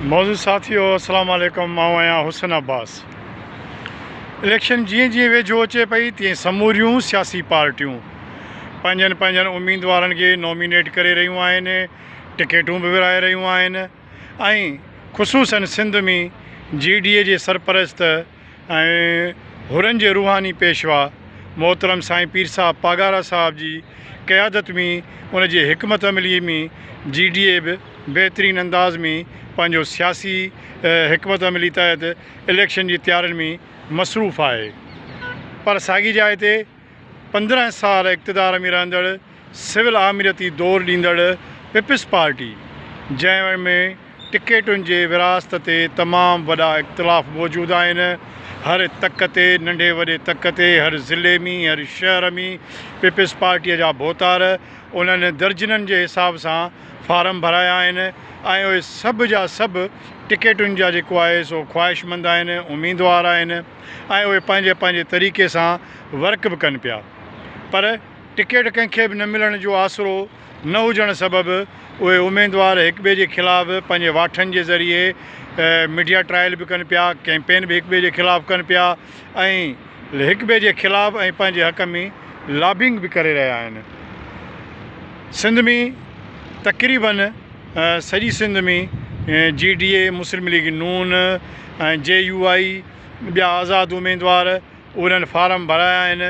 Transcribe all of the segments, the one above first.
मौजूद साथियों अस्सलाम वालेकुम। मां आहियां हुसन अब्बास। इलेक्शन जीअं जीअं वेझो अचे पई तीअं समूरियूं सियासी पार्टियूं पंहिंजनि उम्मीदवारनि खे नॉमिनेट करे रहियूं आहिनि, टिकेटूं बि विराए रहियूं आहिनि ऐं ख़ुसूसन सिंध में GDA जे सरपरस्त ऐं हुरनि जे रूहानी पेशवा मोहतरम साईं पीर साहब पागारा साहब जी क़यादत में उन जे हिकमत अमली में GDA बि बहितरीन अंदाज़ में पंहिंजो सियासी हिकमत अमली तहत इलेक्शन जी तैयारियुनि में मसरूफ़ आहे। पर साॻी जाइ ते 15 साल इक़्तिदार में रहंदड़ सिविल आमिरती दौर ॾींदड़ पीपल्स पार्टी जंहिं टिकेटुनि जे विरासत ते तमामु वॾा इख़्तिलाफ़ मौजूदु आहिनि। हर तक ते नंढे वॾे तक ते हर ज़िले में हर शहर में पीपल्स पार्टीअ जा भोतार उन्हनि दर्जननि जे हिसाब सां फारम भराया आहिनि ऐं उहे सभु जा सभु टिकेटुनि जा जेको आहे सो ख़्वाहिशमंद आहिनि, उम्मीदवार आहिनि ऐं उहे पंहिंजे पंहिंजे तरीक़े सां वर्क बि कनि पिया। पर टिकेट कंहिंखे बि न मिलण जो आसिरो न हुजणु सबबि उहे उम्मीदवार हिक ॿिए जे ख़िलाफ़ु पंहिंजे वाठनि जे ज़रिए मीडिया ट्रायल बि कनि पिया, कैंपेन बि हिक ॿिए जे ख़िलाफ़ु कनि पिया ऐं हिक ॿिए जे ख़िलाफ़ु ऐं पंहिंजे हक़ में लॉबिंग बि करे रहिया आहिनि। सिंध में तक़रीबन सॼी सिंध में GDA, मुस्लिम लीग नून ऐं JUI ॿिया आज़ादु उम्मीदवार उन्हनि फारम भराया आहिनि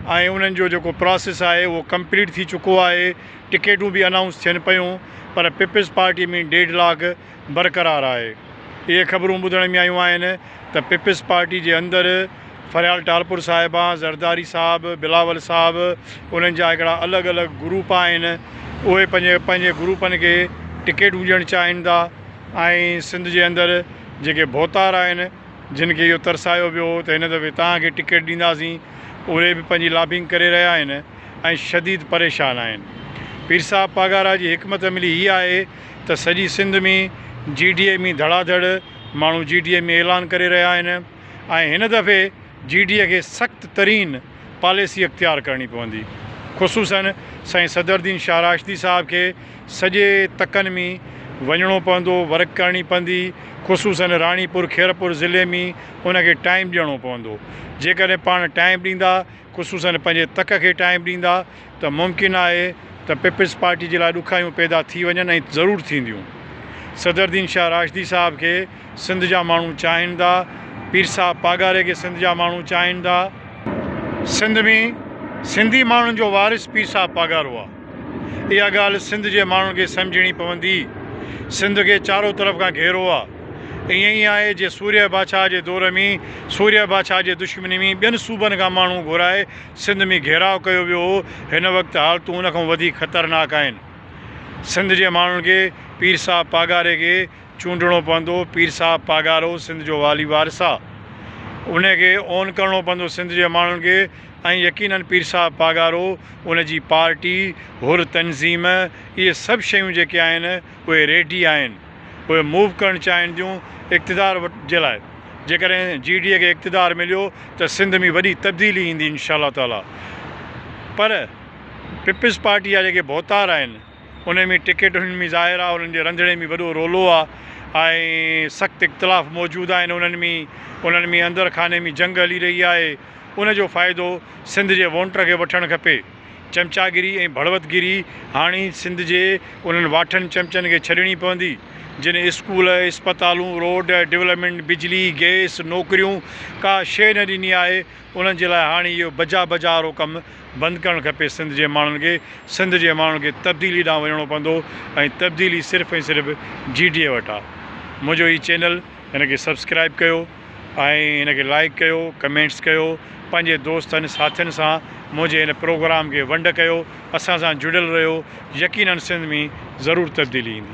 ऐं उन्हनि जो जेको प्रोसेस आहे उहो कंप्लीट थी चुको आहे। टिकेटूं बि अनाउंस थियनि पियूं पर पीपल्स पार्टी में 1.5 लाख बरक़रार आहे। इहे ख़बरूं ॿुधण में आयूं आहिनि त पीपल्स पार्टी जे अंदरि फरियाल टालपुर साहिबा, ज़रदारी साहब, बिलावल साहब उन्हनि जा हिकिड़ा अलॻि अलॻि ग्रुप आहिनि। उहे पंहिंजे ग्रुपनि खे टिकेट ॾियणु चाहिनि था ऐं सिंध जे अंदरि जेके भोतार आहिनि जिन खे इहो तरसायो वियो त हिन दफ़े तव्हांखे टिकेट ॾींदासीं, उहे बि पंहिंजी लॉबिंग करे रहिया आहिनि ऐं शदीद परेशान आहिनि। पीर साहब पागारा जी हिकमत अमली हीअ आहे त सॼी सिंध में GDA में धड़ाधड़ माण्हू GDA में ऐलान करे रहिया आहिनि ऐं हिन दफ़े GDA खे सख़्तु तरीन पॉलिसी अख़्तियार करणी पवंदी। ख़ुसूसन साईं सदरुद्दीन शाह राशिदी साहब खे सॼे तकनि में वञिणो पवंदो, वर्क करणी पवंदी। ख़ुसूसन राणीपुर खैरपुर ज़िले में उनखे टाइम ॾियणो पवंदो। जेकॾहिं पाण टाइम ॾींदा, ख़ुसूसन पंहिंजे तक खे टाइम ॾींदा त मुमकिन आहे त पीपल्स पार्टी जे लाइ ॾुखायूं पैदा थी वञनि ऐं ज़रूरु थींदियूं। सदरुद्दीन शाह राशिदी साहब खे सिंध जा माण्हू चाहिनि था, पीर साहब पागारे खे सिंध जा माण्हू चाहिनि था। सिंध में सिंधी माण्हुनि जो वारिस पीर साहब पागारो आहे। इहा ॻाल्हि सिंध जे माण्हुनि खे सम्झणी पवंदी। सिंध खे चारो तरफ़ खां घेरो आहे। ईअं ई आहे जे सूर्य बादशाह जे दौर में सूर्य बादशाह जे दुश्मनी में ॿियनि सूबनि खां माण्हू घुराए सिंध में घेराव कयो वियो हो। हिन वक़्तु हालतूं उन खां वधीक ख़तरनाक आहिनि। सिंध जे माण्हुनि खे पीर साहब पागारे खे चूंडणो पवंदो। पीर साहब पागारो सिंध जो वाली वारिस आहे, उनखे ऑन करिणो पवंदो सिंध जे माण्हुनि खे ऐं यकीनन पीर साहब पागारो उन जी पार्टी हुर तनज़ीम इहे सभु शयूं जेके आहिनि उहे रेडी आहिनि। उहे मूव करणु चाहिनि थियूं इक़्तिदार जे लाइ। जेकॾहिं GDA खे इक़्तिदार मिलियो त सिंध में वॾी तब्दीली ईंदी इंशाअल्लाह ताला। पर पीपल्स पार्टी जा जेके भोतार आहिनि उन में टिकेटुनि में ज़ाहिर आहे उन्हनि जे रंधिणे में वॾो रोलो आहे ऐं सख़्तु इख़्तिलाफ़ मौजूदु आहिनि। उन्हनि में अंदरि खाने में जंग हली रही आहे। उनजो फ़ाइदो सिंध जे वोटर खे वठणु खपे। चमचागिरी ऐं भड़वतगिरी हाणे सिंध जे उन्हनि वाठनि चमचनि खे छॾिणी पवंदी जिन स्कूल, इस्पतालूं, रोड, डेवलपमेंट, बिजली, गैस, नौकरियूं का शइ न ॾिनी आहे। उन्हनि जे लाइ हाणे इहो बाज़ारो कमु बंदि करणु खपे। सिंध जे माण्हुनि खे सिंध जे माण्हुनि खे तब्दीली ॾांहुं वञिणो पवंदो ऐं तब्दीली सिर्फ़ु ऐं सिर्फ़ु GDA वटि आहे। मुंहिंजो हीउ चैनल हिनखे सब्सक्राइब कयो ऐं हिनखे लाइक कयो, कमेंट्स कयो, पंहिंजे दोस्तनि साथियुनि सां मुंहिंजे हिन प्रोग्राम खे वंड कयो, असां सां जुड़ियल रहियो। यकीनन सिंध में ज़रूरु तब्दीली ईंदी।